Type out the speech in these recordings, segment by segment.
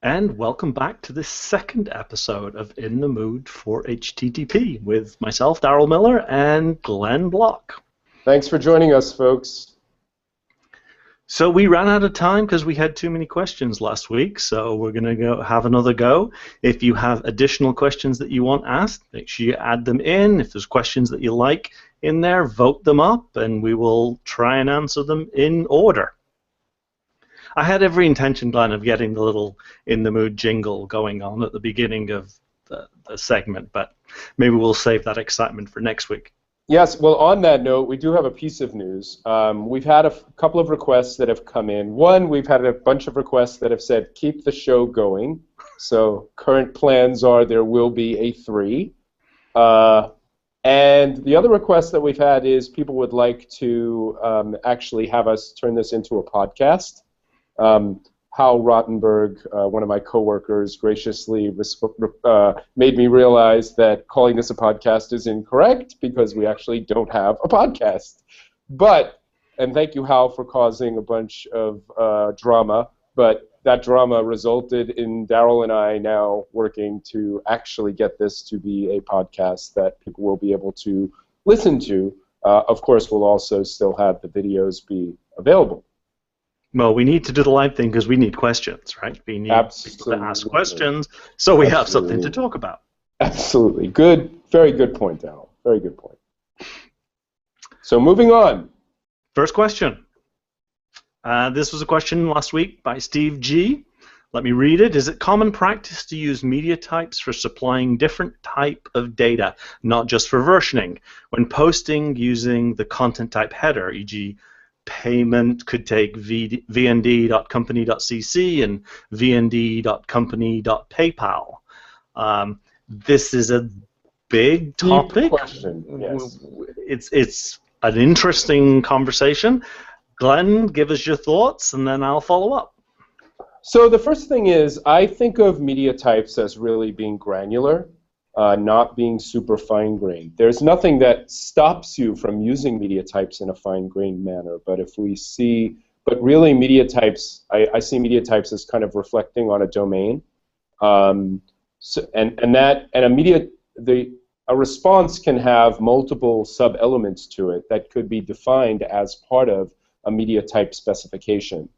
And welcome back to this second episode of In the Mood for HTTP with myself, Daryl Miller, and Glenn Block. Thanks for joining us, folks. So we ran out of time because we had too many questions last week, so we're going to have another go. If you have additional questions that you want asked, make sure you add them in. If there's questions that you like in there, vote them up, and we will try and answer them in order. I had every intention, Glenn, of getting the little In the Mood jingle going on at the beginning of the segment, but maybe we'll save that excitement for next week. Yes, well, on that note, we do have a piece of news. We've had a couple of requests that have come in. One, we've had a bunch of requests that have said, keep the show going. So current plans are there will be a 3. And the other request that we've had is people would like to actually have us turn this into a podcast. Hal Rottenberg, one of my coworkers, graciously made me realize that calling this a podcast is incorrect because we actually don't have a podcast. And thank you, Hal, for causing a bunch of drama, but that drama resulted in Daryl and I now working to actually get this to be a podcast that people will be able to listen to. Of course, we'll also still have the videos be available. Well, we need to do the live thing because we need questions, right? We need people to ask questions, so we have something to talk about. Absolutely. Good. Very good point, Daryl. Very good point. So moving on. First question. This was a question last week by Steve G. Let me read it. Is it common practice to use media types for supplying different type of data, not just for versioning, when posting using the content type header, e.g., payment could take vnd.company.cc and vnd.company.paypal. This is a big topic. Deep question. Yes. It's an interesting conversation. Glenn, give us your thoughts, and then I'll follow up. So the first thing is, I think of media types as really being granular, not being super fine-grained. There's nothing that stops you from using media types in a fine-grained manner, but really media types, I see media types as kind of reflecting on a domain, a response can have multiple sub-elements to it that could be defined as part of a media type specification.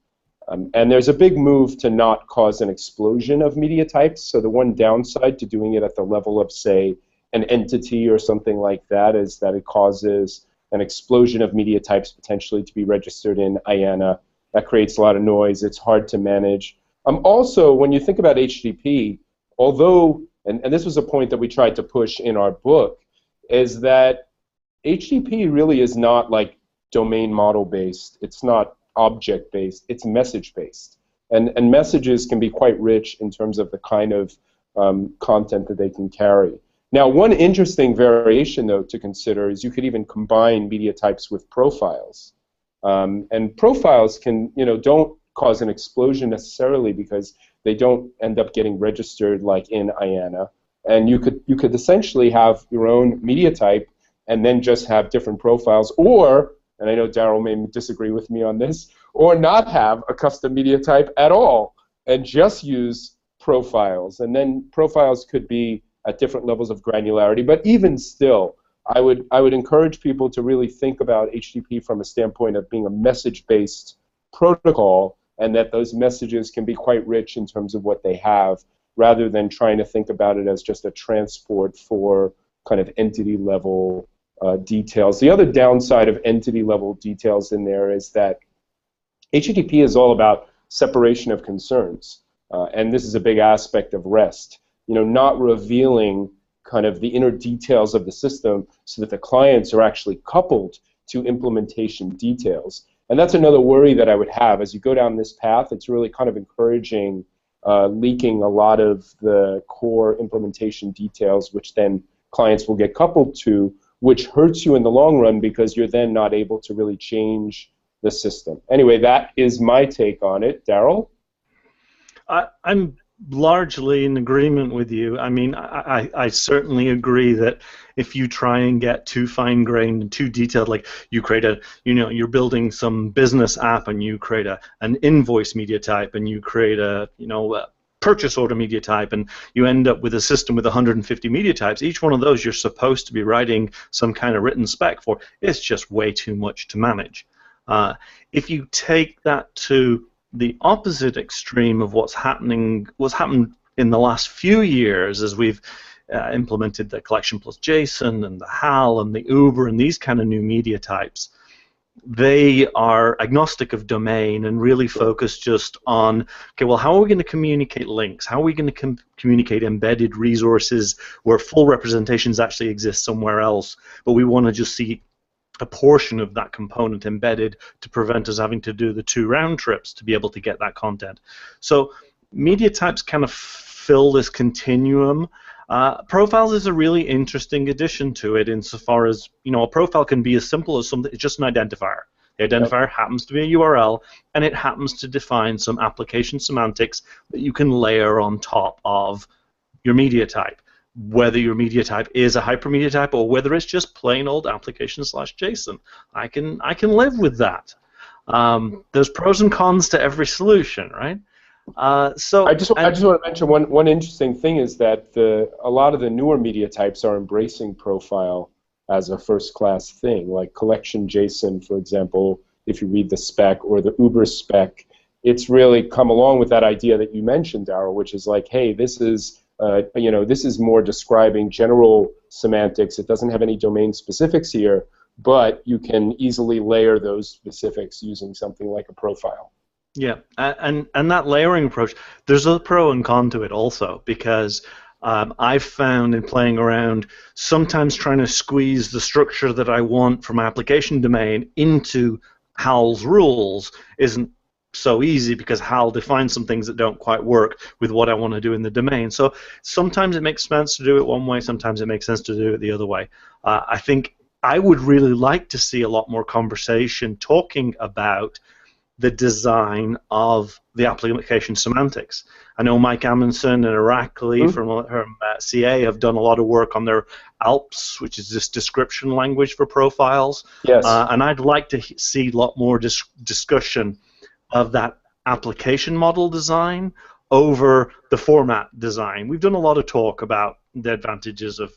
And there's a big move to not cause an explosion of media types. So the one downside to doing it at the level of, say, an entity or something like that is that it causes an explosion of media types potentially to be registered in IANA. That creates a lot of noise. It's hard to manage. Also, when you think about HTTP, although, and this was a point that we tried to push in our book, is that HTTP really is not like domain model based. It's not object-based, it's message-based. And messages can be quite rich in terms of the kind of content that they can carry. Now, one interesting variation, though, to consider is you could even combine media types with profiles. And profiles can, don't cause an explosion necessarily because they don't end up getting registered like in IANA. And you could essentially have your own media type and then just have different profiles, or, and I know Daryl may disagree with me on this, or not have a custom media type at all and just use profiles. And then profiles could be at different levels of granularity. But even still, I would encourage people to really think about HTTP from a standpoint of being a message-based protocol, and that those messages can be quite rich in terms of what they have, rather than trying to think about it as just a transport for kind of entity-level details. The other downside of entity-level details in there is that HTTP is all about separation of concerns, and this is a big aspect of REST. Not revealing kind of the inner details of the system so that the clients are actually coupled to implementation details. And that's another worry that I would have as you go down this path. It's really kind of encouraging leaking a lot of the core implementation details, which then clients will get coupled to, which hurts you in the long run because you're then not able to really change the system. Anyway, that is my take on it. Daryl? I'm largely in agreement with you. I mean, I certainly agree that if you try and get too fine-grained and too detailed, like you create you're building some business app and you create an invoice media type and you create a purchase order media type, and you end up with a system with 150 media types. Each one of those you're supposed to be writing some kind of written spec for. It's just way too much to manage. If you take that to the opposite extreme of what's happened in the last few years, as we've implemented the collection plus JSON and the HAL and the Uber and these kind of new media types, they are agnostic of domain and really focus just on, okay, well, how are we going to communicate links? How are we going to communicate embedded resources where full representations actually exist somewhere else, but we want to just see a portion of that component embedded to prevent us having to do the 2 round trips to be able to get that content. So media types kind of fill this continuum. Profiles is a really interesting addition to it insofar as, a profile can be as simple as something, it's just an identifier. The identifier happens to be a URL, and it happens to define some application semantics that you can layer on top of your media type. Whether your media type is a hypermedia type or whether it's just plain old application/JSON, I can live with that. There's pros and cons to every solution, right? So I just want to mention one interesting thing is that a lot of the newer media types are embracing profile as a first-class thing, like collection JSON, for example. If you read the spec or the Uber spec, it's really come along with that idea that you mentioned, Darryl, which is like, hey, this is this is more describing general semantics. It doesn't have any domain specifics here, but you can easily layer those specifics using something like a profile. Yeah, and that layering approach, there's a pro and con to it also, because I've found in playing around, sometimes trying to squeeze the structure that I want from my application domain into HAL's rules isn't so easy, because HAL defines some things that don't quite work with what I want to do in the domain. So sometimes it makes sense to do it one way, sometimes it makes sense to do it the other way. I think I would really like to see a lot more conversation talking about the design of the application semantics. I know Mike Amundsen and Irakli from CA have done a lot of work on their ALPS, which is this description language for profiles. Yes. And I'd like to see a lot more discussion of that application model design over the format design. We've done a lot of talk about the advantages of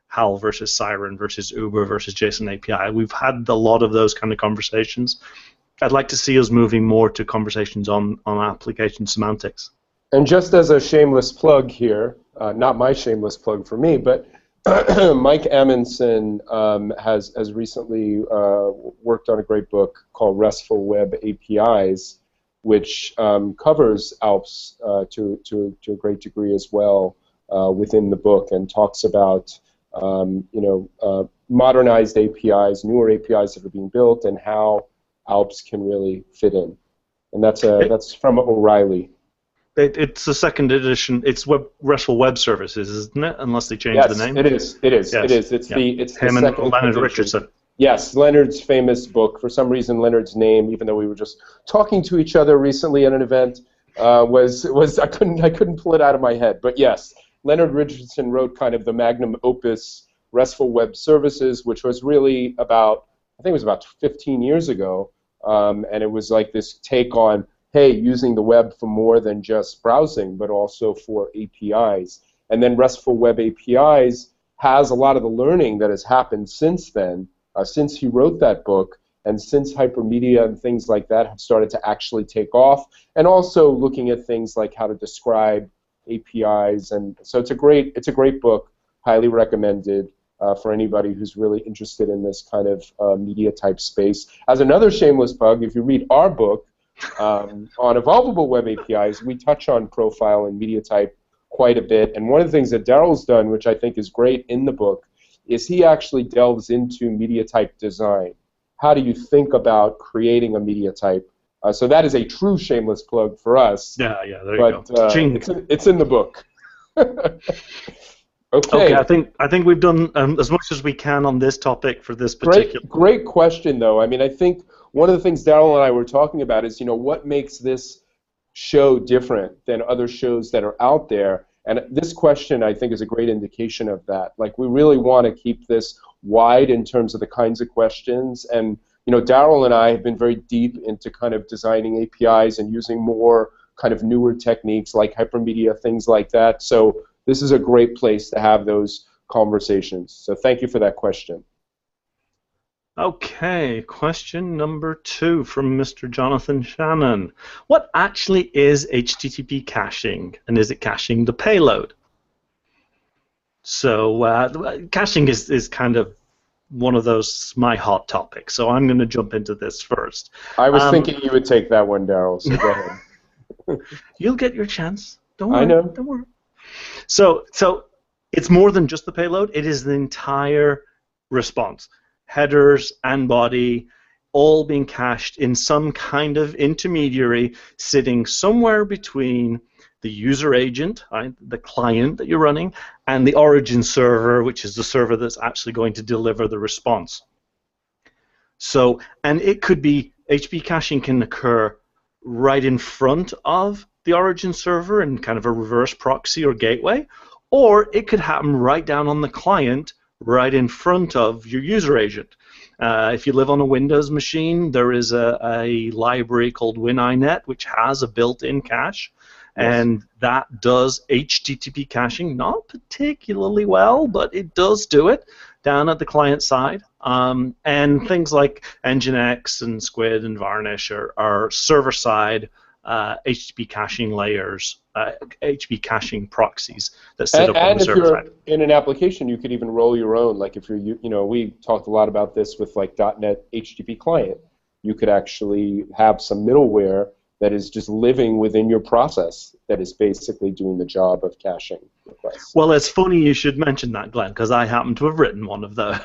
HAL versus Siren versus Uber versus JSON API. We've had a lot of those kind of conversations. I'd like to see us moving more to conversations on application semantics. And just as a shameless plug here, not my shameless plug for me, but Mike Amundsen has recently worked on a great book called RESTful Web APIs, which covers ALPS to a great degree as well within the book, and talks about modernized APIs, newer APIs that are being built, and how ALPS can really fit in. And that's from O'Reilly. It's the second edition. It's RESTful Web Services, isn't it? Unless they change the name. It is. Yes. It's the him and Leonard Richardson. Yes, Leonard's famous book. For some reason, Leonard's name, even though we were just talking to each other recently at an event, was I couldn't pull it out of my head. But yes, Leonard Richardson wrote kind of the magnum opus RESTful Web Services, which was really about, I think it was about 15 years ago, and it was like this take on, hey, using the web for more than just browsing, but also for APIs. And then RESTful Web APIs has a lot of the learning that has happened since then, since he wrote that book, and since hypermedia and things like that have started to actually take off, and also looking at things like how to describe APIs. And so it's a great book, highly recommended for anybody who's really interested in this kind of media type space. As another shameless plug, if you read our book on evolvable web APIs, we touch on profile and media type quite a bit. And one of the things that Darryl's done, which I think is great in the book, is he actually delves into media type design. How do you think about creating a media type? So that is a true shameless plug for us. Yeah, there you go. It's in the book. Okay, I think we've done as much as we can on this topic for this particular. Great question, though. I mean, I think one of the things Darryl and I were talking about is, what makes this show different than other shows that are out there? And this question, I think, is a great indication of that. Like, we really want to keep this wide in terms of the kinds of questions. And, Darryl and I have been very deep into kind of designing APIs and using more kind of newer techniques like hypermedia, things like that. So this is a great place to have those conversations. So thank you for that question. Okay, question number 2 from Mr. Jonathan Shannon. What actually is HTTP caching, and is it caching the payload? So caching is kind of one of those my hot topics, so I'm going to jump into this first. I was thinking you would take that one, Daryl, so go ahead. You'll get your chance. Don't worry. I know. Don't worry. So it's more than just the payload. It is the entire response. Headers and body, all being cached in some kind of intermediary sitting somewhere between the user agent, the client that you're running, and the origin server, which is the server that's actually going to deliver the response. So, and it could be, HTTP caching can occur right in front of the origin server in kind of a reverse proxy or gateway, or it could happen right down on the client right in front of your user agent. If you live on a Windows machine, there is a library called WinINet which has a built-in cache, and that does HTTP caching, not particularly well, but it does do it down at the client side. And things like Nginx and Squid and Varnish are server-side HTTP caching layers, HTTP caching proxies that sit up on the server side. And if you're in an application, you could even roll your own. Like if you're, we talked a lot about this with like .NET HTTP client. You could actually have some middleware that is just living within your process that is basically doing the job of caching requests. Well, it's funny you should mention that, Glenn, because I happen to have written one of those.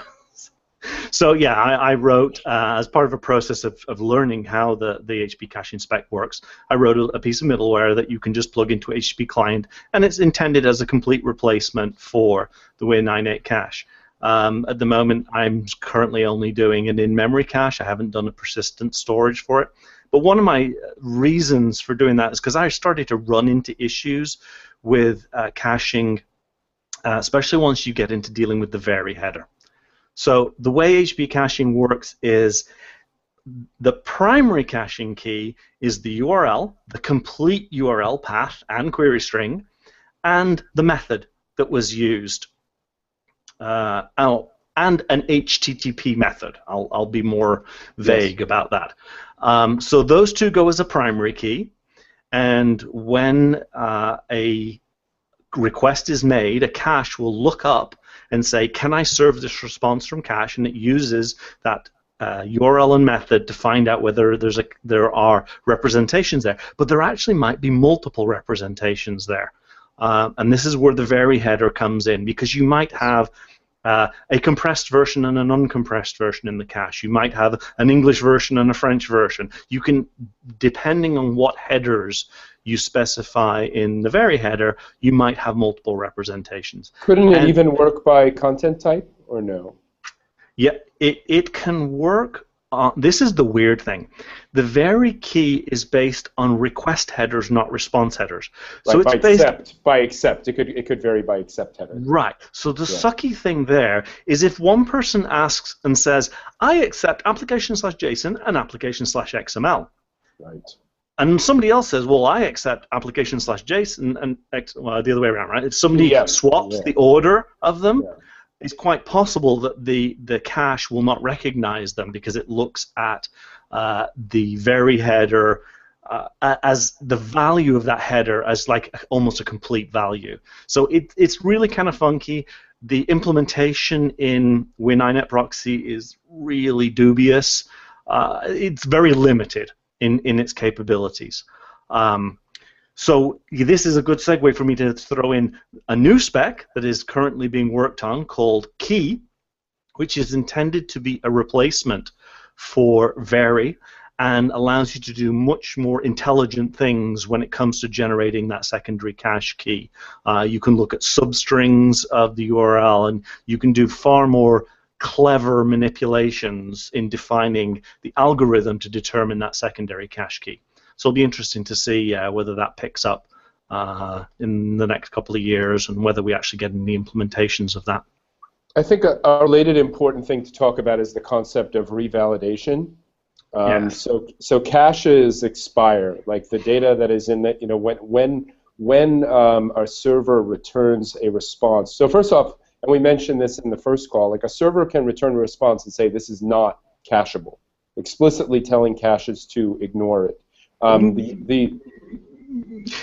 So yeah, I wrote, as part of a process of learning how the HTTP caching spec works, I wrote a piece of middleware that you can just plug into HTTP client, and it's intended as a complete replacement for the WinINet cache. At the moment, I'm currently only doing an in-memory cache. I haven't done a persistent storage for it. But one of my reasons for doing that is because I started to run into issues with caching, especially once you get into dealing with the vary header. So the way HTTP caching works is the primary caching key is the URL, the complete URL path and query string, and the method that was used. And an HTTP method. I'll be more vague about that. So those two go as a primary key, and when a request is made, a cache will look up and say, can I serve this response from cache? And it uses that URL and method to find out whether there are representations there. But there actually might be multiple representations there. And this is where the vary header comes in, because you might have a compressed version and an uncompressed version in the cache. You might have an English version and a French version. You can, depending on what headers you specify in the vary header, you might have multiple representations. Couldn't it even work by content type, or no? Yeah, it can work. This is the weird thing. The vary key is based on request headers, not response headers. So right, it's by accept. It could vary by accept header. Right. So the sucky thing there is if one person asks and says, I accept application/JSON and application/XML. Right. And somebody else says, well, I accept application/JSON and well, the other way around, right? If somebody swaps the order of them, it's quite possible that the cache will not recognize them because it looks at the vary header as the value of that header as like almost a complete value. So it's really kind of funky. The implementation in WinINet proxy is really dubious. It's very limited in its capabilities. So this is a good segue for me to throw in a new spec that is currently being worked on called Key, which is intended to be a replacement for vary and allows you to do much more intelligent things when it comes to generating that secondary cache key. You can look at substrings of the URL, and you can do far more clever manipulations in defining the algorithm to determine that secondary cache key. So it'll be interesting to see whether that picks up in the next couple of years and whether we actually get any implementations of that. I think a related important thing to talk about is the concept of revalidation. Yes. So caches expire, like the data that is in the, when our server returns a response. So first off, and we mentioned this in the first call, like a server can return a response and say this is not cacheable, explicitly telling caches to ignore it.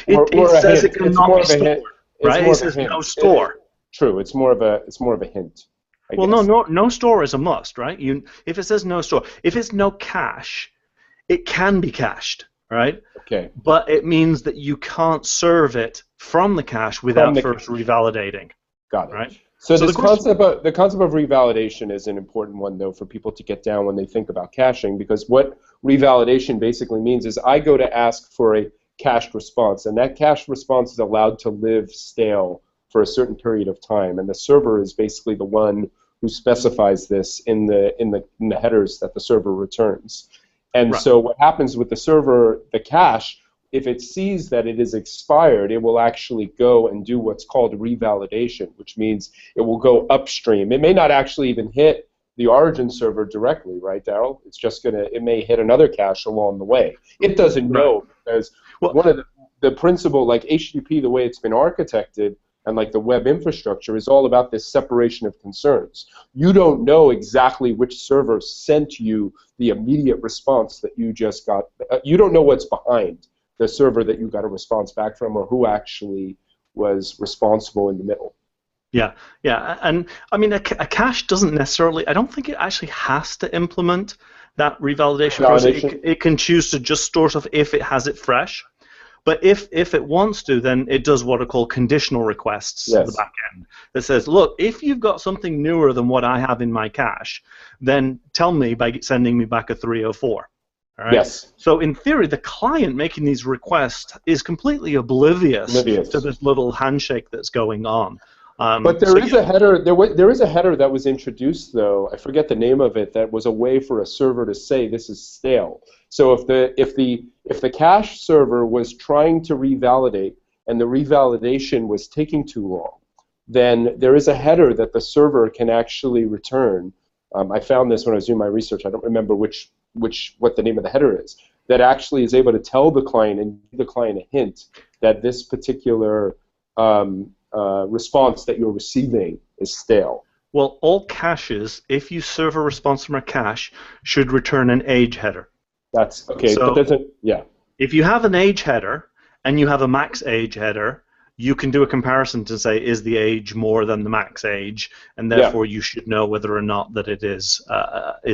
It Or a says it hint. It's cannot more be of a hint. stored, It's right? more It of a says hint. no store. True. It's more of a hint, I Well, no, guess. no store is a must, right? If it says no store, if it's no cache, it can be cached, right? Okay. But it means that you can't serve it from the cache From without the first cache. revalidating, Got it. right? So So this the concept of revalidation is an important one, though, for people to get down when they think about caching, because what revalidation basically means is I go to ask for a cached response, and that cached response is allowed to live stale for a certain period of time, and the server is basically the one who specifies this in the headers that the server returns. And right. so what happens with the server, the cache, if it sees that it is expired, it will actually go and do what's called revalidation, which means it will go upstream. It may not actually even hit the origin server directly, right, Daryl? It's just it may hit another cache along the way. It doesn't know, because Well, one of the principle, like HTTP, the way it's been architected, and like the web infrastructure, is all about this separation of concerns. You don't know exactly which server sent you the immediate response that you just got. You don't know what's behind the server that you got a response back from, or who actually was responsible in the middle. yeah, and I mean, a cache doesn't necessarily. I don't think it actually has to implement that revalidation process. It can choose to just store stuff if it has it fresh. But if it wants to, then it does what are called conditional requests at the back end that says, look, if you've got something newer than what I have in my cache, then tell me by sending me back a 304. All right? Yes. So in theory, the client making these requests is completely oblivious to this little handshake that's going on. But there is a header. There is a header that was introduced, though. I forget the name of it. That was a way for a server to say this is stale. So if the cache server was trying to revalidate and the revalidation was taking too long, then there is a header that the server can actually return. I found this when I was doing my research. I don't remember what the name of the header is. That actually is able to tell the client and give the client a hint that this particular response that you're receiving is stale. Well, all caches, if you serve a response from a cache, should return an age header. That's okay. So yeah. If you have an age header and you have a max age header, you can do a comparison to say, is the age more than the max age, and therefore you should know whether or not that it is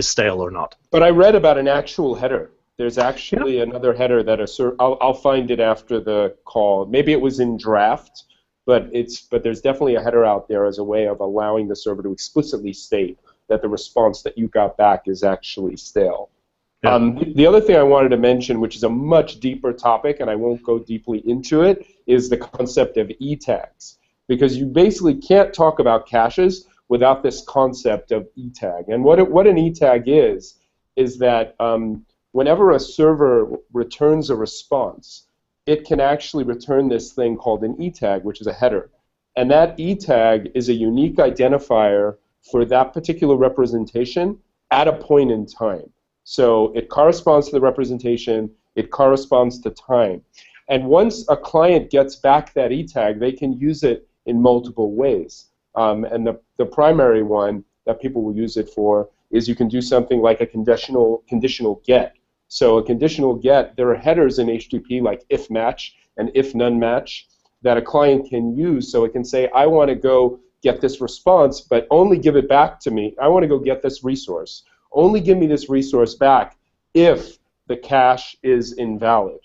stale or not. But I read about an actual header. There's actually another header that I'll find it after the call. Maybe it was in draft, but there's definitely a header out there as a way of allowing the server to explicitly state that the response that you got back is actually stale. Yeah. The other thing I wanted to mention, which is a much deeper topic, and I won't go deeply into it, is the concept of e-tags. Because you basically can't talk about caches without this concept of e-tag. And what an e-tag is that whenever a server returns a response, it can actually return this thing called an e-tag, which is a header. And that e-tag is a unique identifier for that particular representation at a point in time. So it corresponds to the representation, it corresponds to time. And once a client gets back that e-tag, they can use it in multiple ways. And the primary one that people will use it for is you can do something like a conditional get. So a conditional get, there are headers in HTTP like if match and if none match that a client can use. So it can say, I want to go get this response, but only give it back to me. I want to go get this resource. Only give me this resource back if the cache is invalid,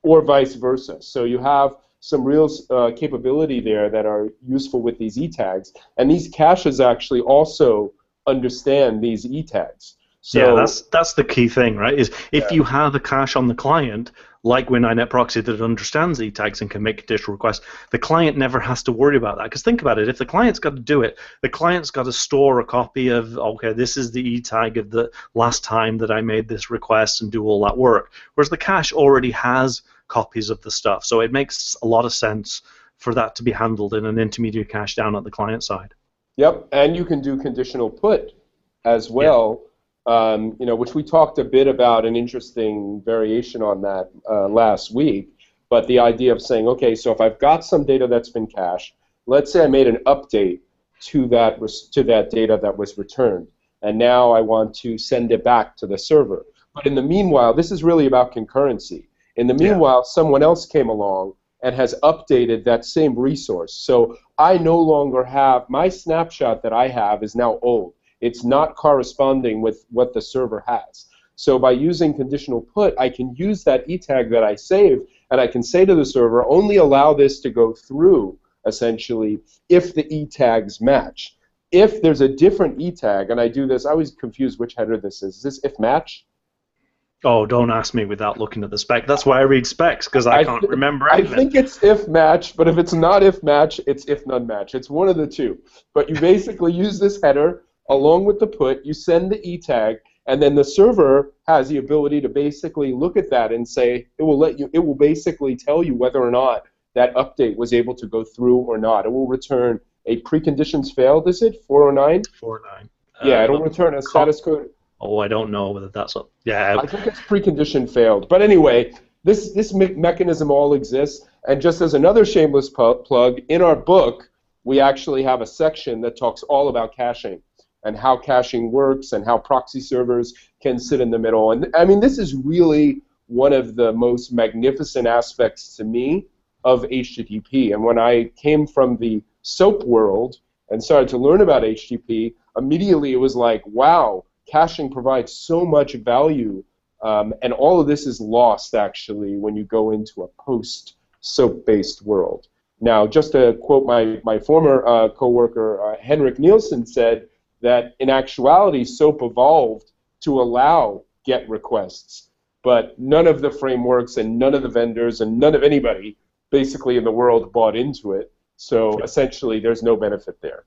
or vice versa. So you have some real capability there that are useful with these e-tags, and these caches actually also understand these e-tags. So, yeah, that's the key thing, right? Is if you have a cache on the client, like with INET Proxy, that understands e-tags and can make conditional requests, the client never has to worry about that. Because think about it, if the client's got to do it, the client's got to store a copy of, okay, this is the e-tag of the last time that I made this request and do all that work. Whereas the cache already has copies of the stuff. So it makes a lot of sense for that to be handled in an intermediate cache down at the client side. Yep, and you can do conditional put as well. which we talked a bit about, an interesting variation on that last week. But the idea of saying, okay, so if I've got some data that's been cached, let's say I made an update to that data that was returned, and now I want to send it back to the server. But in the meanwhile, this is really about concurrency. In the meanwhile, someone else came along and has updated that same resource. So I no longer have, my snapshot that I have is now old. It's not corresponding with what the server has. So by using conditional put, I can use that e-tag that I saved, and I can say to the server, only allow this to go through, essentially, if the e-tags match. If there's a different e-tag, and I do this, I always confuse which header this is. Is this if match? Oh, don't ask me without looking at the spec. That's why I read specs, because I can't remember anything. I think it's if match, but if it's not if match, it's if none match. It's one of the two. But you basically use this header along with the put, you send the e-tag, and then the server has the ability to basically look at that and say, it will basically tell you whether or not that update was able to go through or not. It will return a preconditions failed, is it? 409? 409. Yeah, it'll return a status code. Oh, I don't know whether that's up. Yeah. I think it's precondition failed. But anyway, this mechanism all exists. And just as another shameless plug, in our book, we actually have a section that talks all about caching and how caching works and how proxy servers can sit in the middle. And I mean, this is really one of the most magnificent aspects to me of HTTP. And when I came from the SOAP world and started to learn about HTTP, immediately it was like, wow, caching provides so much value, and all of this is lost, actually, when you go into a post-SOAP-based world. Now, just to quote my former coworker, Henrik Nielsen, said that in actuality, SOAP evolved to allow GET requests, but none of the frameworks and none of the vendors and none of anybody basically in the world bought into it, so essentially there's no benefit there.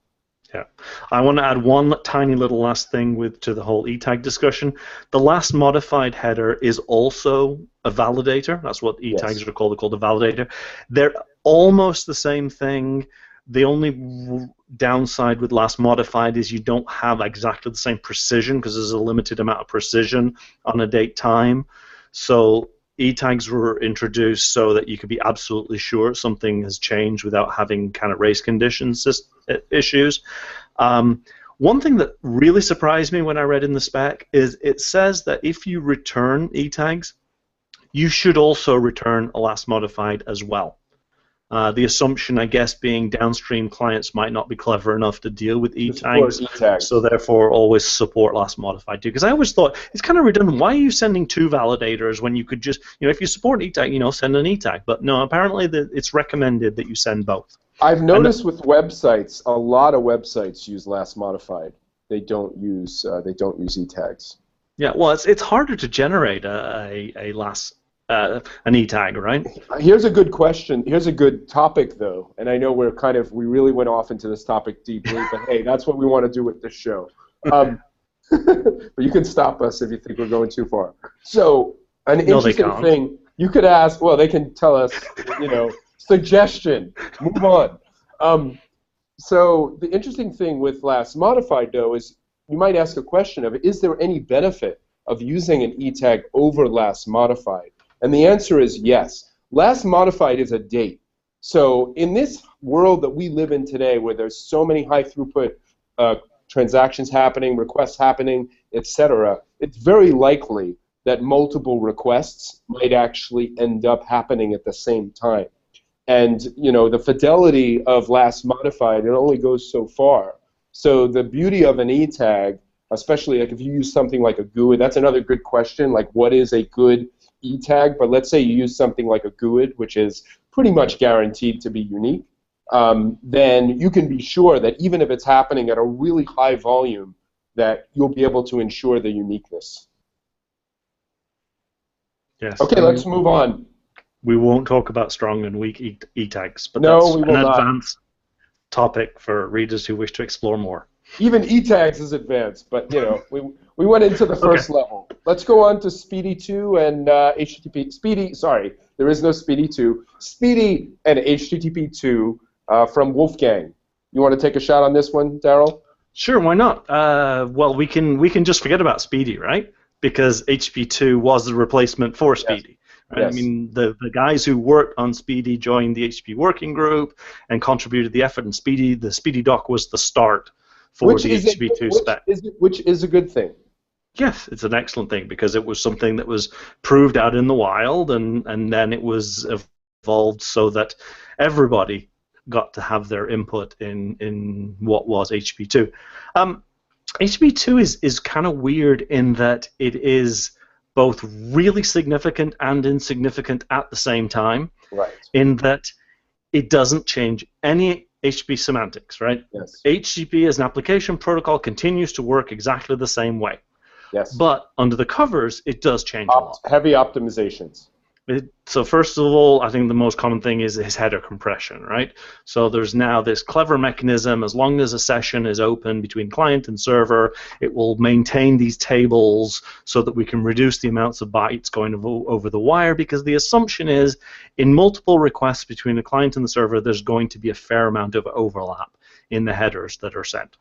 Yeah, I want to add one tiny little last thing to the whole e-tag discussion. The last modified header is also a validator. That's what e-tags are called. They're called a validator. They're almost the same thing. The only downside with last modified is you don't have exactly the same precision because there's a limited amount of precision on a date time. So e-tags were introduced so that you could be absolutely sure something has changed without having kind of race conditions issues. One thing that really surprised me when I read in the spec is it says that if you return e-tags, you should also return a last modified as well. The assumption, I guess, being downstream clients might not be clever enough to deal with e-tags, so therefore always support last modified too. Because I always thought it's kind of redundant. Why are you sending two validators when you could just, if you support e-tag, send an e-tag. But no, apparently it's recommended that you send both. I've noticed with websites, a lot of websites use last modified. They don't use e-tags. Yeah, well, it's harder to generate an e-tag, right? Here's a good question. Here's a good topic, though. And I know we really went off into this topic deeply, but hey, that's what we want to do with this show. But you can stop us if you think we're going too far. So an interesting thing, you could ask, well, they can tell us, suggestion, move on. So the interesting thing with last modified, though, is you might ask a question of, is there any benefit of using an e-tag over last modified? And the answer is yes. Last modified is a date. So in this world that we live in today, where there's so many high throughput transactions happening, requests happening, etc., it's very likely that multiple requests might actually end up happening at the same time. And the fidelity of last modified, it only goes so far. So the beauty of an e-tag, especially like if you use something like a GUID, that's another good question, like what is a good e-tag? But let's say you use something like a GUID, which is pretty much guaranteed to be unique, then you can be sure that even if it's happening at a really high volume, that you'll be able to ensure the uniqueness. Yes. Okay, let's move on. We won't talk about strong and weak e-tags, but no, that's we will an not. Advanced topic for readers who wish to explore more. Even e-tags is advanced, but we went into the first level. Let's go on to Speedy 2 and HTTP. Speedy, sorry, there is no Speedy 2. Speedy and HTTP 2 from Wolfgang. You want to take a shot on this one, Daryl? Sure, why not? Well, we can just forget about Speedy, right? Because HTTP2 was the replacement for Yes. Speedy. Right? I Yes. mean, the guys who worked on Speedy joined the HTTP working group and contributed the effort. And the Speedy doc was the start for Which the is a HTTP2 which spec. is which is a good thing. Yes, it's an excellent thing because it was something that was proved out in the wild, and then it was evolved so that everybody got to have their input in what was HTTP2. HTTP2 is kind of weird in that it is both really significant and insignificant at the same time, Right. in that it doesn't change any HTTP semantics, right? Yes. HTTP as an application protocol continues to work exactly the same way. Yes. But under the covers, it does change a lot. Heavy optimizations. So first of all, I think the most common thing is header compression, right? So there's now this clever mechanism. As long as a session is open between client and server, it will maintain these tables so that we can reduce the amounts of bytes going over the wire, because the assumption is in multiple requests between the client and the server, there's going to be a fair amount of overlap in the headers that are sent.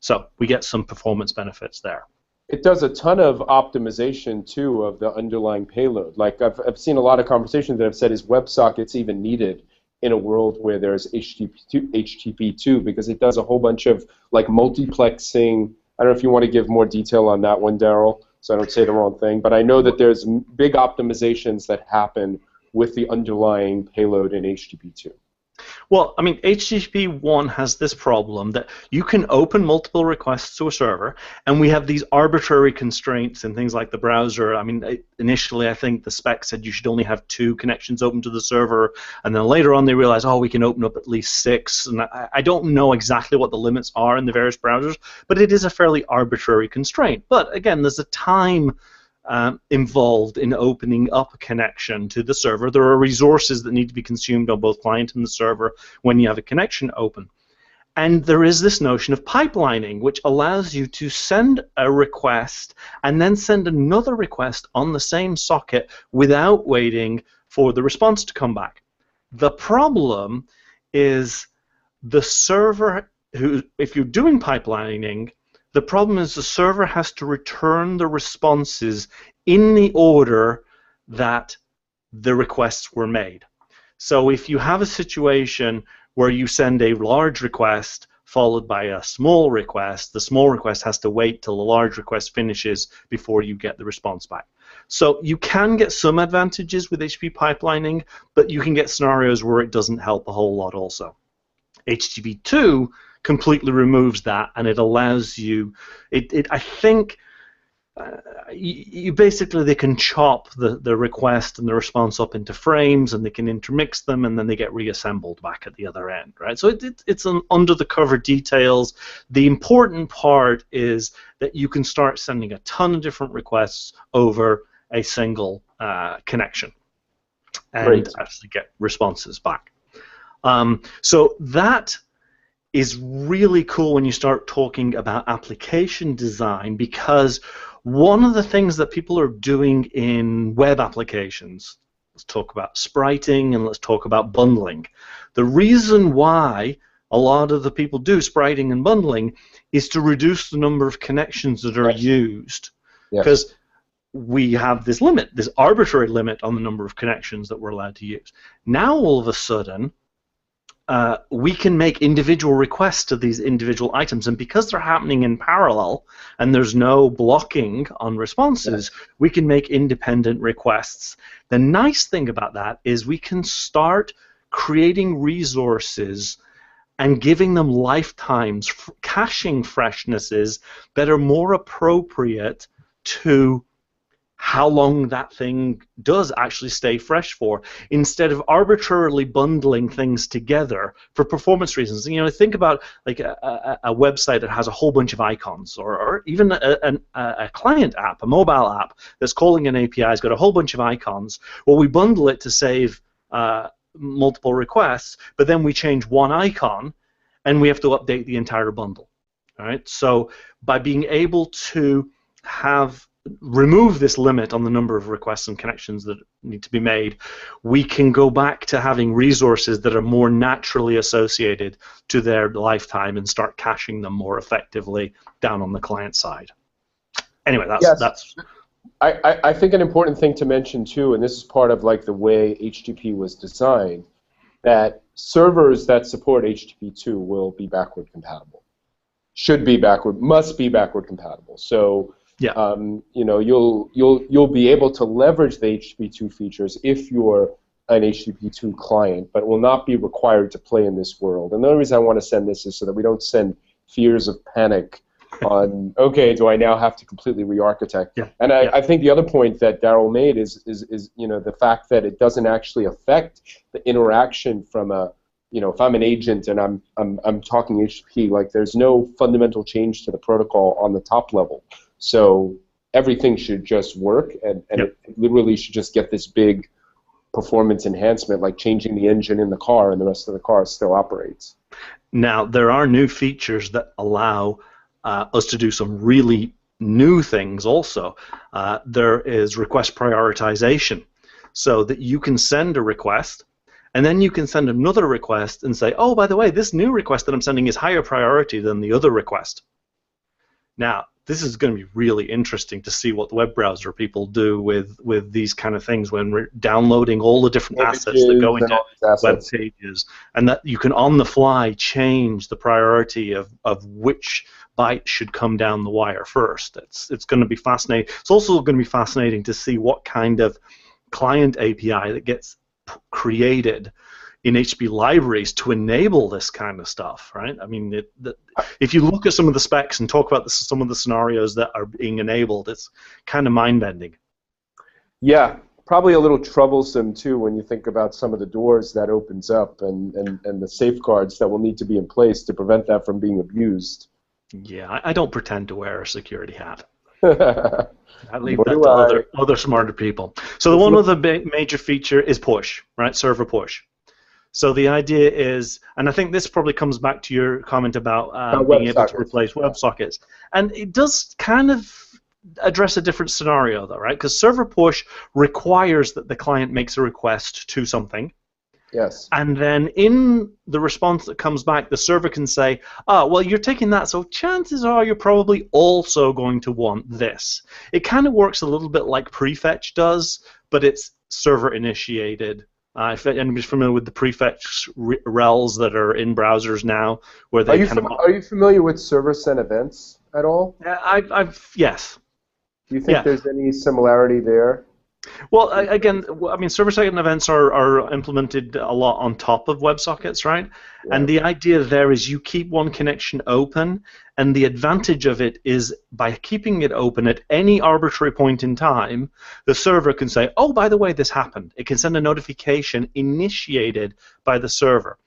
So we get some performance benefits there. It does a ton of optimization too of the underlying payload. Like I've seen a lot of conversations that have said, is WebSockets even needed in a world where there's HTTP2, because it does a whole bunch of like multiplexing. I don't know if you want to give more detail on that one, Daryl, so I don't say the wrong thing. But I know that there's big optimizations that happen with the underlying payload in HTTP2. Well, I mean, HTTP1 has this problem that you can open multiple requests to a server, and we have these arbitrary constraints and things like the browser. I mean, initially, I think the spec said you should only have 2 connections open to the server, and then later on they realized, oh, we can open up at least 6. And I don't know exactly what the limits are in the various browsers, but it is a fairly arbitrary constraint. But again, there's a time involved in opening up a connection to the server. There are resources that need to be consumed on both client and the server when you have a connection open. And there is this notion of pipelining, which allows you to send a request and then send another request on the same socket without waiting for the response to come back. The problem is the server, if you're doing pipelining, the problem is the server has to return the responses in the order that the requests were made. So if you have a situation where you send a large request followed by a small request, the small request has to wait till the large request finishes before you get the response back. So you can get some advantages with HTTP pipelining, but you can get scenarios where it doesn't help a whole lot also. HTTP2 completely removes that, and it allows you, I think, you basically, they can chop the request and the response up into frames, and they can intermix them, and then they get reassembled back at the other end, right? So it's an under-the-cover details. The important part is that you can start sending a ton of different requests over a single connection and actually get responses back. So that is really cool when you start talking about application design, because one of the things that people are doing in web applications, let's talk about spriting and let's talk about bundling. The reason why a lot of the people do spriting and bundling is to reduce the number of connections that are used, because we have this limit, this arbitrary limit on the number of connections that we're allowed to use. Now all of a sudden, we can make individual requests to these individual items, and because they're happening in parallel and there's no blocking on responses, we can make independent requests. The nice thing about that is we can start creating resources and giving them lifetimes, caching freshnesses that are more appropriate to how long that thing does actually stay fresh for, instead of arbitrarily bundling things together for performance reasons. You know, think about like a website that has a whole bunch of icons, or even a client app, a mobile app that's calling an API, has got a whole bunch of icons. Well, we bundle it to save multiple requests, but then we change one icon, and we have to update the entire bundle. All right. So by being able to have remove this limit on the number of requests and connections that need to be made, we can go back to having resources that are more naturally associated to their lifetime and start caching them more effectively down on the client side. Anyway, that's. I think an important thing to mention too, and this is part of like the way HTTP was designed, that servers that support HTTP2 will be backward compatible. Must be backward compatible. So yeah. you know, you'll be able to leverage the HTTP2 features if you're an HTTP2 client, but will not be required to play in this world. And the only reason I want to send this is so that we don't send fears of panic on, okay, do I now have to completely re-architect? Yeah. And I think the other point that Daryl made is you know, the fact that it doesn't actually affect the interaction from a, you know, if I'm an agent and I'm talking HTTP, like there's no fundamental change to the protocol on the top level. So everything should just work, and it literally should just get this big performance enhancement, like changing the engine in the car, and the rest of the car still operates. Now, there are new features that allow us to do some really new things also. There is request prioritization, so that you can send a request, and then you can send another request and say, oh, by the way, this new request that I'm sending is higher priority than the other request. Now, this is going to be really interesting to see what the web browser people do with these kind of things when we're downloading all the different assets that go into web pages, and that you can on the fly change the priority of which byte should come down the wire first. It's going to be fascinating. It's also going to be fascinating to see what kind of client API that gets created in HTTP libraries to enable this kind of stuff, right? I mean, if you look at some of the specs and talk about some of the scenarios that are being enabled, it's kind of mind-bending. Yeah, probably a little troublesome too when you think about some of the doors that opens up and the safeguards that will need to be in place to prevent that from being abused. Yeah, I don't pretend to wear a security hat. I leave that to other smarter people. So the one other major feature is push, right? Server push. So the idea is, and I think this probably comes back to your comment about being able to replace WebSockets, and it does kind of address a different scenario though, right? Because server push requires that the client makes a request to something. Yes. And then in the response that comes back, the server can say, oh, well, you're taking that, so chances are you're probably also going to want this. It kind of works a little bit like prefetch does, but it's server initiated. If anybody's familiar with the prefetch rels that are in browsers now, where they are you familiar with server sent events at all? Yes. Do you think there's any similarity there? Well, again, I mean, server-side events are implemented a lot on top of WebSockets, right? Yeah. And the idea there is you keep one connection open, and the advantage of it is by keeping it open at any arbitrary point in time, the server can say, oh, by the way, this happened. It can send a notification initiated by the server.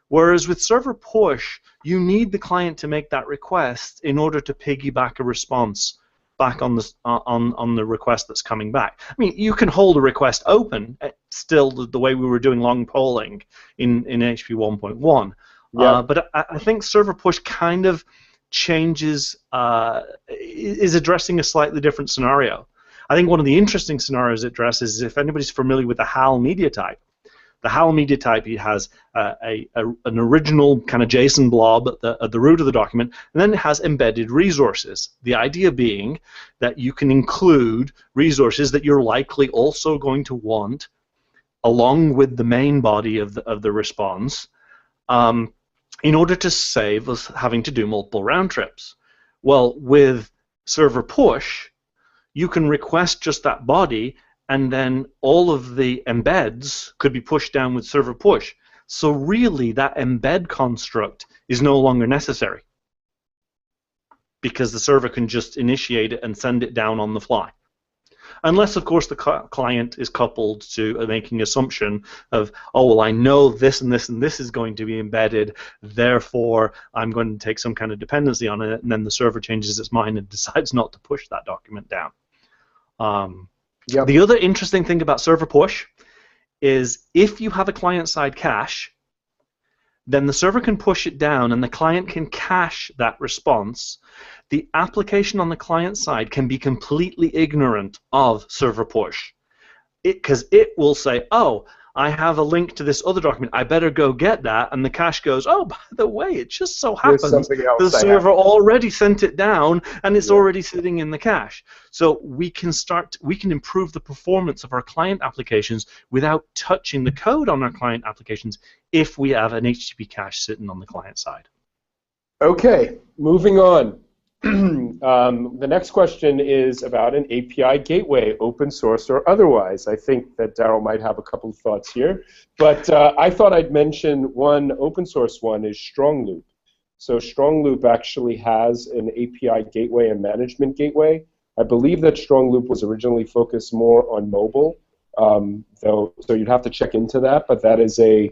Whereas with server push, you need the client to make that request in order to piggyback a response back on the request that's coming back. I mean, you can hold a request open still the way we were doing long polling in HTTP 1.1. Yeah. But I think server push kind of changes, is addressing a slightly different scenario. I think one of the interesting scenarios it addresses is if anybody's familiar with the HAL media type. The HAL media type has an original kind of JSON blob at the root of the document, and then it has embedded resources. The idea being that you can include resources that you're likely also going to want along with the main body of the response in order to save us having to do multiple round trips. Well, with server push, you can request just that body, and then all of the embeds could be pushed down with server push. So really, that embed construct is no longer necessary because the server can just initiate it and send it down on the fly. Unless, of course, the client is coupled to making assumption of, oh, well, I know this and this and this is going to be embedded, therefore I'm going to take some kind of dependency on it, and then the server changes its mind and decides not to push that document down. Yep. The other interesting thing about server push is if you have a client-side cache, then the server can push it down and the client can cache that response. The application on the client side can be completely ignorant of server push, because it will say, oh, I have a link to this other document, I better go get that, and the cache goes, oh, by the way, it just so There's happens something else the I server have. already sent it down, and it's Yeah. already sitting in the cache. So we can improve the performance of our client applications without touching the code on our client applications if we have an HTTP cache sitting on the client side. Okay, moving on. The next question is about an API gateway, open source or otherwise. I think that Daryl might have a couple of thoughts here, but I thought I'd mention one open source one is StrongLoop. So StrongLoop actually has an API gateway and management gateway. I believe that StrongLoop was originally focused more on mobile, so you'd have to check into that, but that is a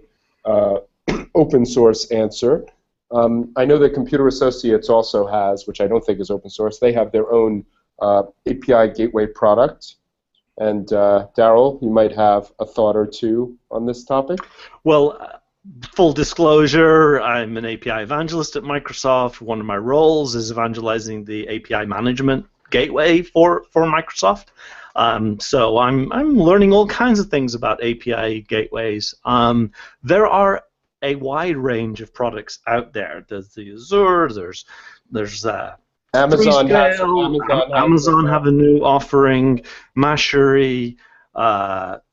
open source answer. I know that Computer Associates also has, which I don't think is open source, they have their own API gateway product. And Daryl, you might have a thought or two on this topic. Well, full disclosure, I'm an API evangelist at Microsoft. One of my roles is evangelizing the API management gateway for Microsoft. So I'm learning all kinds of things about API gateways. There are a wide range of products out there. There's the Azure, there's Amazon have a new offering, Mashary,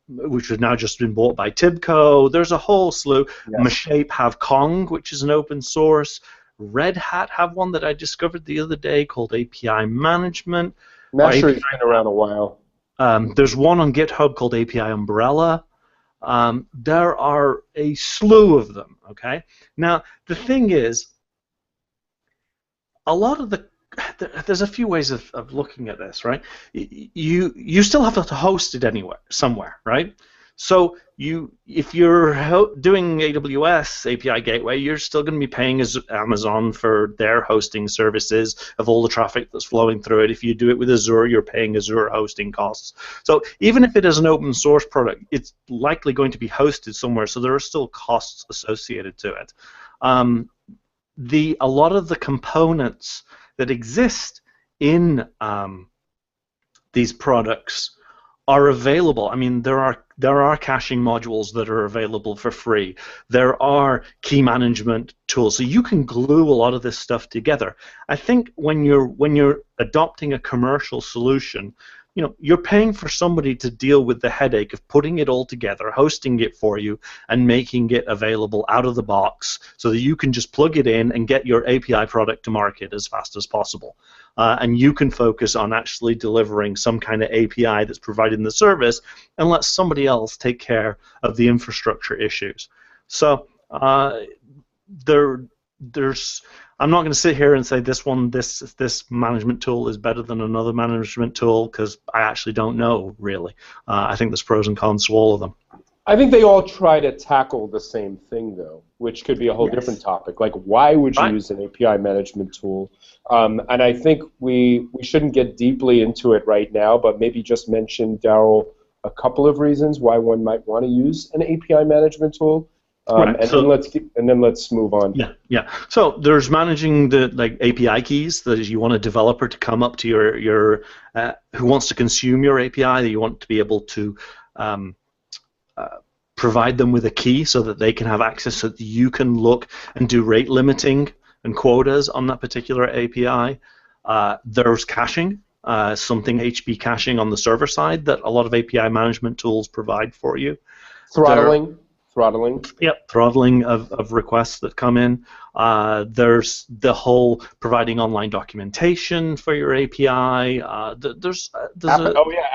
which has now just been bought by Tibco. There's a whole slew. Yes. Mashape have Kong, which is an open source. Red Hat have one that I discovered the other day called API Management. Mashary's been around a while. There's one on GitHub called API Umbrella. There are a slew of them, okay? Now, the thing is, a lot of there's a few ways of looking at this, right? You still have to host it somewhere, right? So if you're doing AWS API Gateway, you're still going to be paying Amazon for their hosting services of all the traffic that's flowing through it. If you do it with Azure, you're paying Azure hosting costs. So even if it is an open source product, it's likely going to be hosted somewhere, so there are still costs associated to it. A lot of the components that exist in these products are available. I mean, there are caching modules that are available for free. There are key management tools, so you can glue a lot of this stuff together. I think when you're adopting a commercial solution, you're paying for somebody to deal with the headache of putting it all together, hosting it for you, and making it available out of the box so that you can just plug it in and get your API product to market as fast as possible. And you can focus on actually delivering some kind of API that's providing the service and let somebody else take care of the infrastructure issues. So there's I'm not going to sit here and say this management tool is better than another management tool, because I actually don't know, really. I think there's pros and cons to all of them. I think they all try to tackle the same thing, though, which could be a whole different topic. Like, why would you use an API management tool? And I think we shouldn't get deeply into it right now, but maybe just mention, Daryl, a couple of reasons why one might want to use an API management tool. And then let's move on. Yeah. So there's managing the API keys that you want a developer to come up to your who wants to consume your API, that you want to be able to provide them with a key so that they can have access, so that you can look and do rate limiting and quotas on that particular API. There's caching, something HB caching on the server side that a lot of API management tools provide for you. Throttling. Yep, throttling of requests that come in. There's the whole providing online documentation for your API.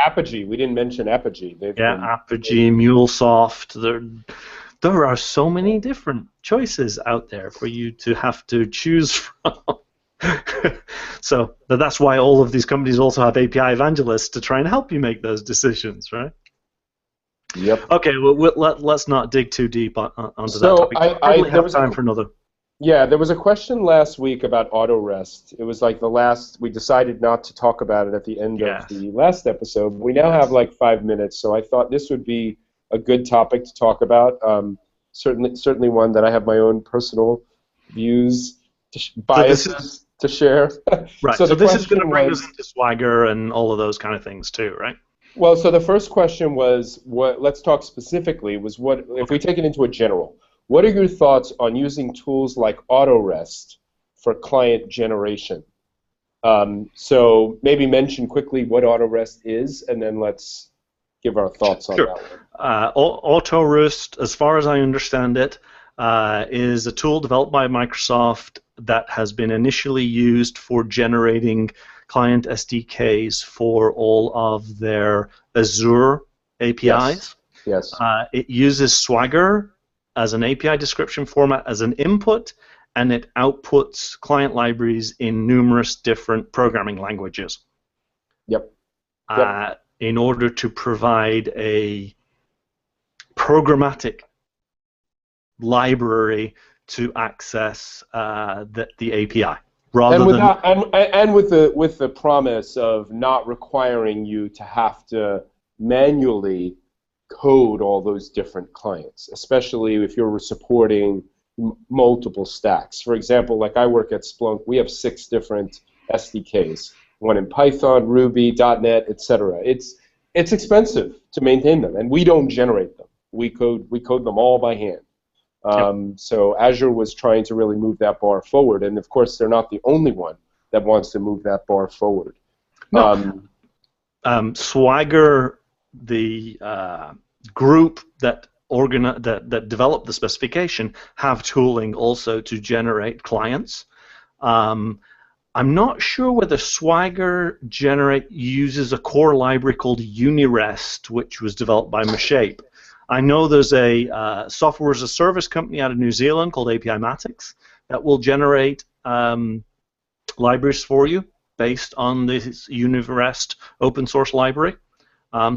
Apigee. We didn't mention Apigee. Apigee, MuleSoft. There are so many different choices out there for you to have to choose from. So that's why all of these companies also have API evangelists to try and help you make those decisions, right? Yep. Okay, well, let's not dig too deep onto that topic. I have time for another. Yeah, there was a question last week about AutoRest. It was like we decided not to talk about it at the end of the last episode. We now have like 5 minutes, so I thought this would be a good topic to talk about. certainly one that I have my own personal views, So this is biases to share. right. So So the this is going to question bring us was, into Swagger and all of those kind of things too, right? well, so the first question was, what? Let's talk specifically. Was what if Okay. we take it into a general? What are your thoughts on using tools like AutoRest for client generation? So maybe mention quickly what AutoRest is, and then let's give our thoughts on Sure. that one. AutoRoost, as far as I understand it, is a tool developed by Microsoft that has been initially used for generating client SDKs for all of their Azure Yes. APIs. Yes. It uses Swagger as an API description format as an input, and it outputs client libraries in numerous different programming languages Yep. Yep. in order to provide a programmatic library to access the API rather And than without and with the promise of not requiring you to have to manually code all those different clients, especially if you're supporting multiple stacks. For example, like I work at Splunk, we have 6 different SDKs, one in Python, Ruby, .NET, etc. It's expensive to maintain them, and we don't generate them. We code them all by hand. Yep. So Azure was trying to really move that bar forward, and of course they're not the only one that wants to move that bar forward. No. Swagger, the group that that developed the specification, have tooling also to generate clients. I'm not sure whether Swagger uses a core library called Unirest, which was developed by Mashape. I know there's a software as a service company out of New Zealand called APImatics that will generate libraries for you based on this Unirest open source library.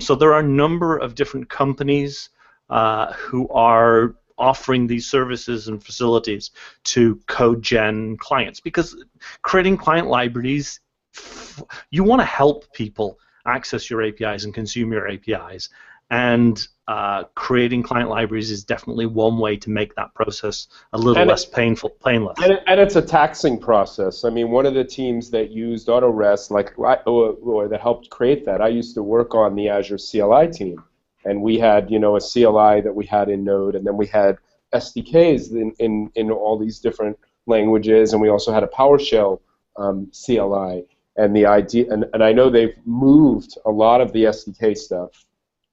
So there are a number of different companies who are offering these services and facilities to code gen clients, because creating client libraries, you want to help people access your APIs and consume your APIs, and creating client libraries is definitely one way to make that process a little less painless. And it's a taxing process. I mean, one of the teams that used AutoRest, or that helped create that, I used to work on the Azure CLI team, and we had, a CLI that we had in Node, and then we had SDKs in all these different languages, and we also had a PowerShell CLI. And the idea, and I know they've moved a lot of the SDK stuff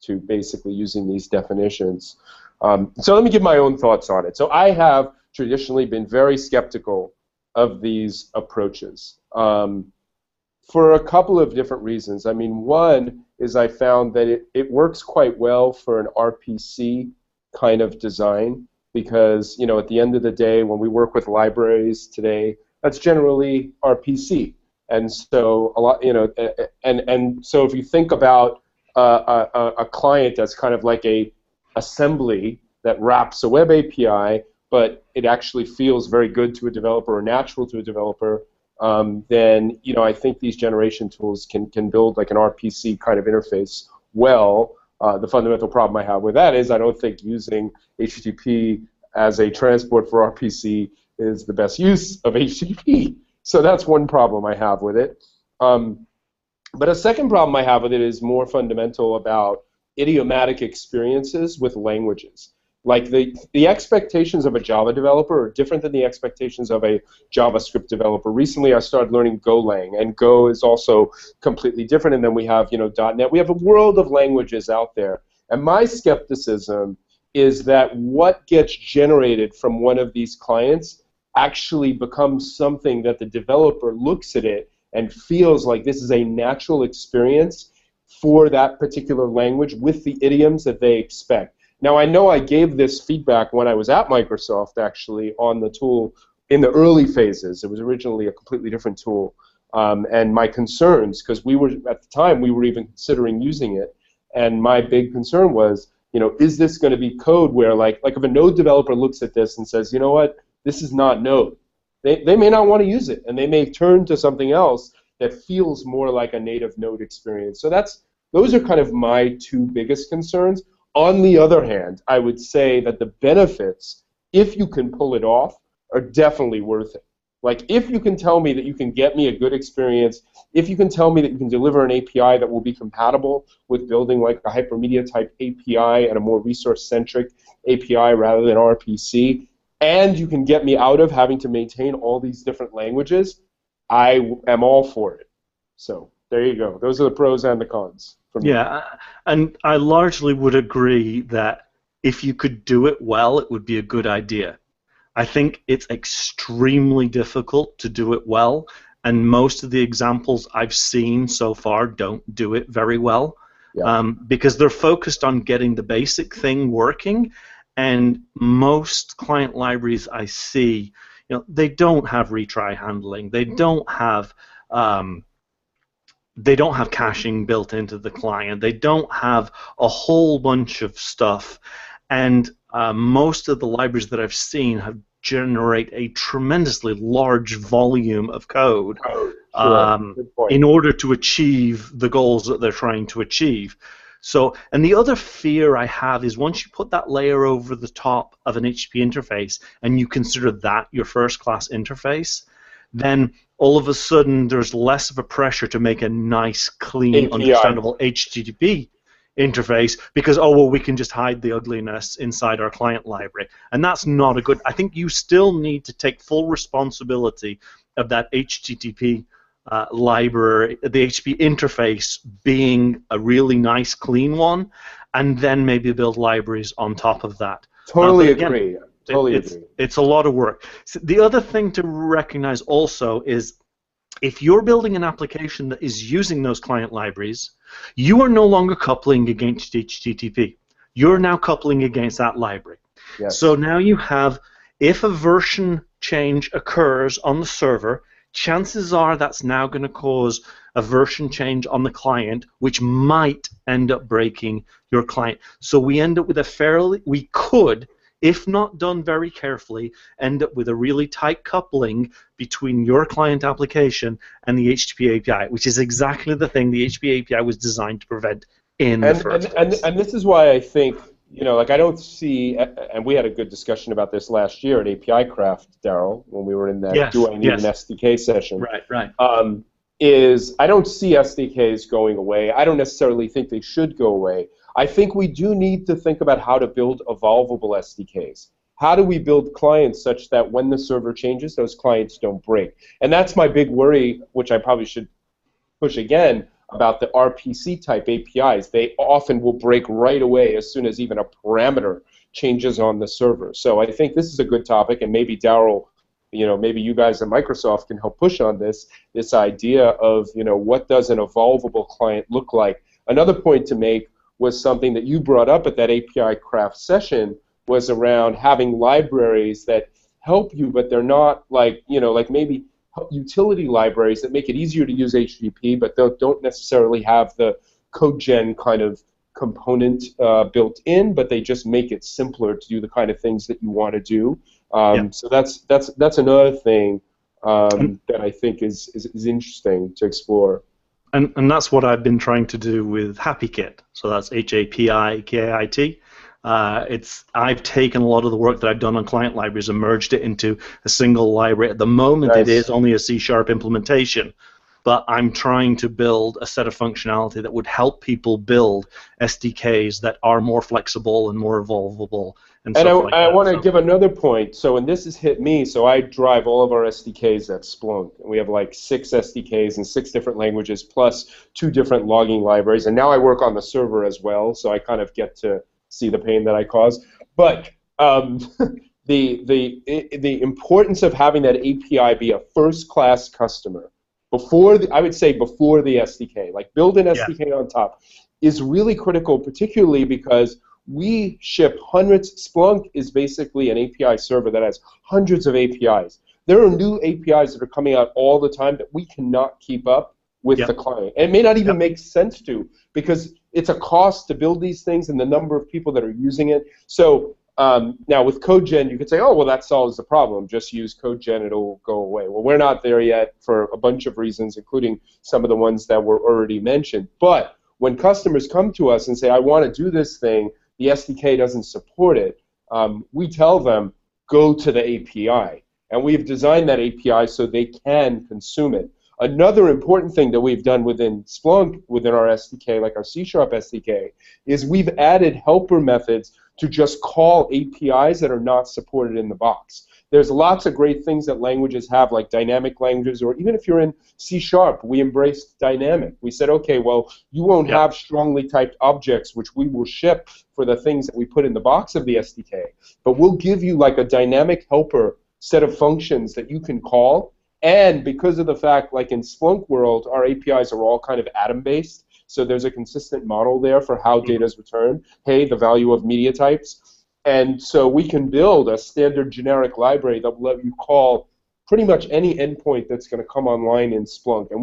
to basically using these definitions. So let me give my own thoughts on it. So I have traditionally been very skeptical of these approaches for a couple of different reasons. I mean, one is I found that it works quite well for an RPC kind of design, because at the end of the day, when we work with libraries today, that's generally RPC. And so a lot, and so if you think about a client that's kind of like a assembly that wraps a web API, but it actually feels very good to a developer or natural to a developer, then I think these generation tools can build like an RPC kind of interface well. The fundamental problem I have with that is I don't think using HTTP as a transport for RPC is the best use of HTTP. So that's one problem I have with it. But a second problem I have with it is more fundamental about idiomatic experiences with languages. Like the expectations of a Java developer are different than the expectations of a JavaScript developer. Recently I started learning Golang, and Go is also completely different, and then we have .NET. We have a world of languages out there. And my skepticism is that what gets generated from one of these clients actually becomes something that the developer looks at it and feels like this is a natural experience for that particular language with the idioms that they expect. Now, I know I gave this feedback when I was at Microsoft, actually, on the tool in the early phases. It was originally a completely different tool. And my concerns, because at the time, we were even considering using it, and my big concern was, is this going to be code where, like if a Node developer looks at this and says, you know what, this is not Node. They may not want to use it, and they may turn to something else that feels more like a native Node experience. So those are kind of my two biggest concerns. On the other hand, I would say that the benefits, if you can pull it off, are definitely worth it. Like, if you can tell me that you can get me a good experience, if you can tell me that you can deliver an API that will be compatible with building like a hypermedia type API and a more resource-centric API rather than RPC, and you can get me out of having to maintain all these different languages, I am all for it. So there you go. Those are the pros and the cons for me. Yeah, and I largely would agree that if you could do it well, it would be a good idea. I think it's extremely difficult to do it well, and most of the examples I've seen so far don't do it very well, because they're focused on getting the basic thing working, and most client libraries I see, they don't have retry handling, they don't have caching built into the client, they don't have a whole bunch of stuff, and most of the libraries that I've seen have generate a tremendously large volume of code in order to achieve the goals that they're trying to achieve. So, and the other fear I have is once you put that layer over the top of an HTTP interface and you consider that your first-class interface, then all of a sudden there's less of a pressure to make a nice, clean, API. understandable HTTP interface because, oh, well, we can just hide the ugliness inside our client library. And that's not a good... I think you still need to take full responsibility of that HTTP library, the HTTP interface being a really nice, clean one, and then maybe build libraries on top of that. Totally Again, agree. Totally agree. It's a lot of work. So the other thing to recognize also is if you're building an application that is using those client libraries, you are no longer coupling against HTTP. You're now coupling against that library. Yes. So now you have, if a version change occurs on the server, chances are that's now going to cause a version change on the client, which might end up breaking your client. So we end up with we could, if not done very carefully, end up with a really tight coupling between your client application and the HTTP API, which is exactly the thing the HTTP API was designed to prevent in the first place. And this is why I think, like I don't see, and we had a good discussion about this last year at API Craft, Daryl, when we were in that Do I Need an SDK session. Right. Is I don't see SDKs going away. I don't necessarily think they should go away. I think we do need to think about how to build evolvable SDKs. How do we build clients such that when the server changes, those clients don't break? And that's my big worry, which I probably should push again, about the RPC type APIs. They often will break right away as soon as even a parameter changes on the server. So I think this is a good topic, and maybe Daryl, maybe you guys at Microsoft can help push on this idea of, what does an evolvable client look like? Another point to make was something that you brought up at that API Craft session, was around having libraries that help you, but they're not like maybe utility libraries that make it easier to use HTTP, but don't necessarily have the CodeGen kind of component built in, but they just make it simpler to do the kind of things that you want to do. So that's another thing that I think is interesting to explore. And that's what I've been trying to do with HappyKit. So that's HAPIKIT. I've taken a lot of the work that I've done on client libraries and merged it into a single library. At the moment, It is only a C# implementation, but I'm trying to build a set of functionality that would help people build SDKs that are more flexible and more evolvable. And I want to give another point. So, and this has hit me, so I drive all of our SDKs at Splunk. We have like 6 SDKs in 6 different languages, plus 2 different logging libraries. And now I work on the server as well, so I kind of get to see the pain that I cause. But the importance of having that API be a first-class customer, I would say before the SDK, like build an SDK on top, is really critical, particularly because we ship hundreds. Splunk is basically an API server that has hundreds of APIs. There are new APIs that are coming out all the time that we cannot keep up with the client. And it may not even make sense to, because it's a cost to build these things and the number of people that are using it. So now with CodeGen, you could say, oh, well, that solves the problem. Just use CodeGen, it'll go away. Well, we're not there yet for a bunch of reasons, including some of the ones that were already mentioned. But when customers come to us and say, I want to do this thing, the SDK doesn't support it, we tell them, go to the API. And we've designed that API so they can consume it. Another important thing that we've done within Splunk, within our SDK, like our C# SDK, is we've added helper methods to just call APIs that are not supported in the box. There's lots of great things that languages have, like dynamic languages, or even if you're in C#, we embraced dynamic. We said, okay, well, you won't have strongly typed objects, which we will ship for the things that we put in the box of the SDK, but we'll give you like a dynamic helper set of functions that you can call. And because of the fact, like in Splunk world, our APIs are all kind of atom-based, so there's a consistent model there for how data is returned. Hey, the value of media types. And so we can build a standard generic library that will let you call pretty much any endpoint that's going to come online in Splunk. And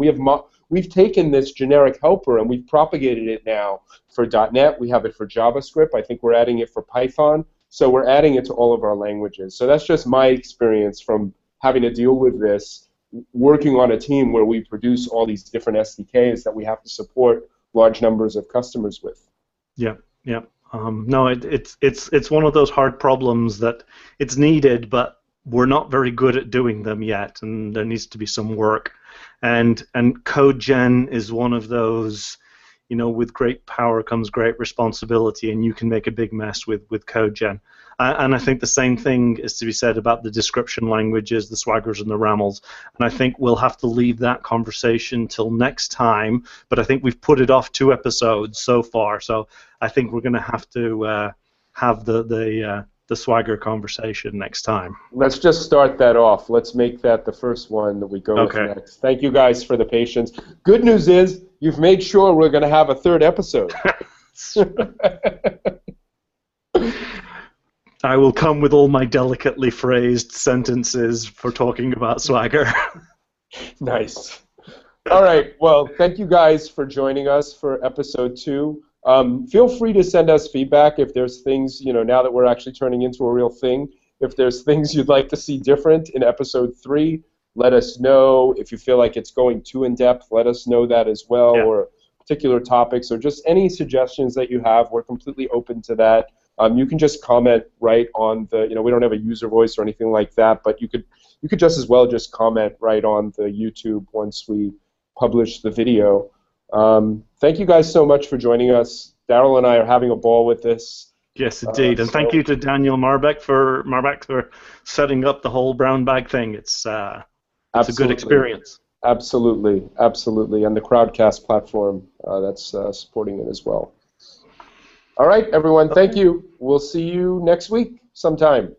we've taken this generic helper and we've propagated it now for .NET. We have it for JavaScript. I think we're adding it for Python. So we're adding it to all of our languages. So that's just my experience from having to deal with this, working on a team where we produce all these different SDKs that we have to support large numbers of customers with. Yeah, yeah. No, it's one of those hard problems that it's needed, but we're not very good at doing them yet, and there needs to be some work. And CodeGen is one of those, you know, with great power comes great responsibility, and you can make a big mess with CodeGen. And I think the same thing is to be said about the description languages, the Swaggers and the Ramls. And I think we'll have to leave that conversation till next time. But I think we've put it off 2 episodes so far. So I think we're going to have to have the Swagger conversation next time. Let's just start that off. Let's make that the first one that we go with next. Thank you guys for the patience. Good news is you've made sure we're going to have a 3rd episode. I will come with all my delicately phrased sentences for talking about Swagger. Nice. All right. Well, thank you guys for joining us for episode 2. Feel free to send us feedback if there's things, you know, now that we're actually turning into a real thing. If there's things you'd like to see different in episode 3, let us know. If you feel like it's going too in-depth, let us know that as well, or particular topics, or just any suggestions that you have. We're completely open to that. You can just comment right on the, you know, we don't have a user voice or anything like that, but you could just as well just comment right on the YouTube once we publish the video. Thank you guys so much for joining us. Daryl and I are having a ball with this. Yes, indeed, and thank you to Daniel Marbach for setting up the whole brown bag thing. It's a good experience. Absolutely, absolutely, and the Crowdcast platform that's supporting it as well. All right, everyone, thank you. We'll see you next week sometime.